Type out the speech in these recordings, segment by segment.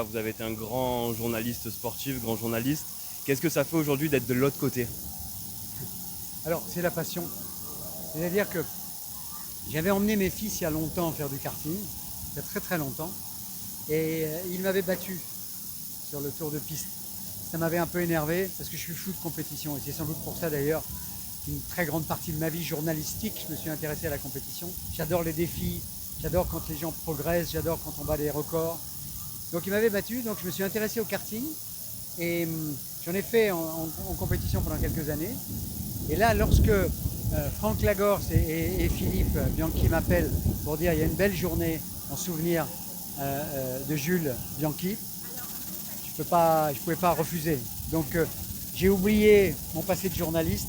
Vous avez été un grand journaliste sportif, grand journaliste. Qu'est-ce que ça fait aujourd'hui d'être de l'autre côté? Alors, c'est la passion. C'est-à-dire que j'avais emmené mes fils il y a longtemps faire du karting, il y a très très longtemps, et ils m'avaient battu sur le tour de piste. Ça m'avait un peu énervé parce que je suis fou de compétition et c'est sans doute pour ça d'ailleurs qu'une très grande partie de ma vie journalistique, je me suis intéressé à la compétition. J'adore les défis, j'adore quand les gens progressent, j'adore quand on bat des records. Donc ils m'avaient battu, donc je me suis intéressé au karting et j'en ai fait en compétition pendant quelques années. Et là, lorsque Franck Lagorce et Philippe Bianchi m'appellent pour dire il y a une belle journée en souvenir de Jules Bianchi, je ne pouvais pas refuser. Donc j'ai oublié mon passé de journaliste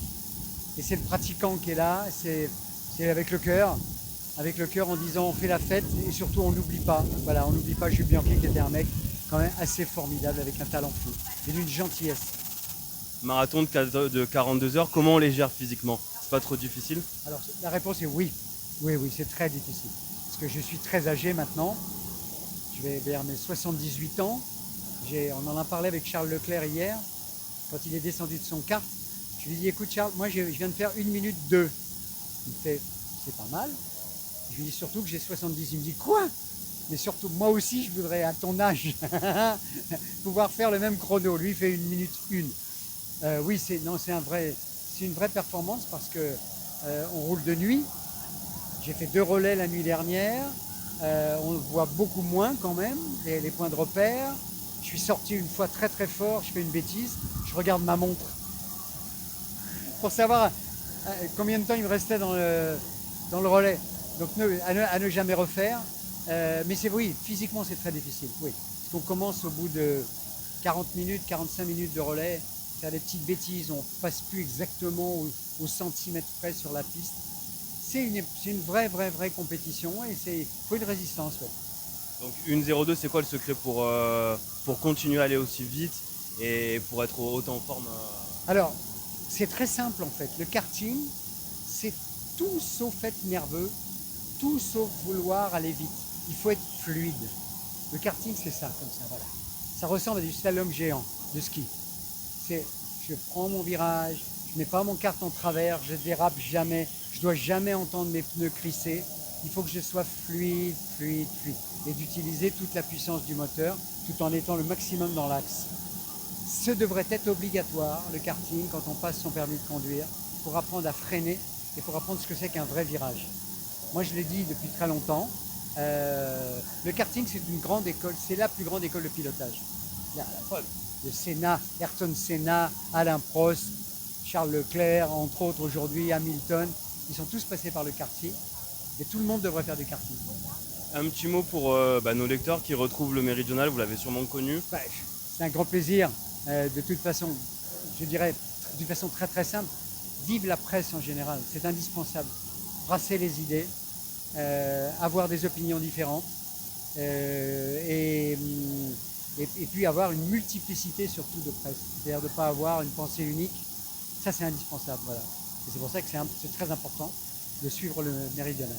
et c'est le pratiquant qui est là, c'est avec le cœur en disant on fait la fête et surtout on n'oublie pas. Voilà, on n'oublie pas Jules Bianchi qui était un mec quand même assez formidable avec un talent fou et d'une gentillesse. Marathon de 42 heures, comment on les gère physiquement? C'est pas trop difficile? Alors la réponse est oui. Oui, oui, c'est très difficile. Parce que je suis très âgé maintenant. Je vais vers mes 78 ans. On en a parlé avec Charles Leclerc hier, quand il est descendu de son kart. Je lui ai dit, écoute Charles, moi je viens de faire 1 minute 2. Il me fait, c'est pas mal. Je lui dis surtout que j'ai 70. Il me dit, quoi? Mais surtout, moi aussi, je voudrais, à ton âge, pouvoir faire le même chrono. Lui, il fait 1 minute 1. Oui, c'est une vraie performance parce que on roule de nuit. J'ai fait 2 relais la nuit dernière. On voit beaucoup moins quand même, les points de repère. Je suis sorti une fois très très fort, je fais une bêtise, je regarde ma montre pour savoir combien de temps il me restait dans le relais. Donc à ne jamais refaire. Mais c'est oui, physiquement c'est très difficile. Oui. Parce qu'on commence au bout de 40 minutes, 45 minutes de relais, faire des petites bêtises, on ne passe plus exactement au centimètre près sur la piste. C'est une vraie compétition et il faut une résistance. Ouais. Donc 1,02, c'est quoi le secret pour continuer à aller aussi vite et pour être autant en forme? Alors, c'est très simple en fait. Le karting, c'est tout sauf être nerveux, tout sauf vouloir aller vite. Il faut être fluide. Le karting, c'est ça, comme ça, voilà. Ça ressemble à du slalom géant de ski. C'est, je prends mon virage, je mets pas mon kart en travers, je dérape jamais, je dois jamais entendre mes pneus crisser. Il faut que je sois fluide, et d'utiliser toute la puissance du moteur tout en étant le maximum dans l'axe. Ce devrait être obligatoire, le karting, quand on passe son permis de conduire, pour apprendre à freiner et pour apprendre ce que c'est qu'un vrai virage. Moi, je l'ai dit depuis très longtemps, le karting, c'est une grande école, c'est la plus grande école de pilotage. La preuve, le Senna, Ayrton Senna, Alain Prost, Charles Leclerc, entre autres aujourd'hui, Hamilton, ils sont tous passés par le karting et tout le monde devrait faire du karting. Un petit mot pour nos lecteurs qui retrouvent le Méridional, vous l'avez sûrement connu. Ouais, c'est un grand plaisir. De toute façon, je dirais d'une façon très très simple, vive la presse en général, c'est indispensable. Brasser les idées, avoir des opinions différentes et puis avoir une multiplicité surtout de presse. C'est-à-dire de ne pas avoir une pensée unique. Ça, c'est indispensable. Voilà. Et c'est pour ça que c'est très important de suivre le méridional.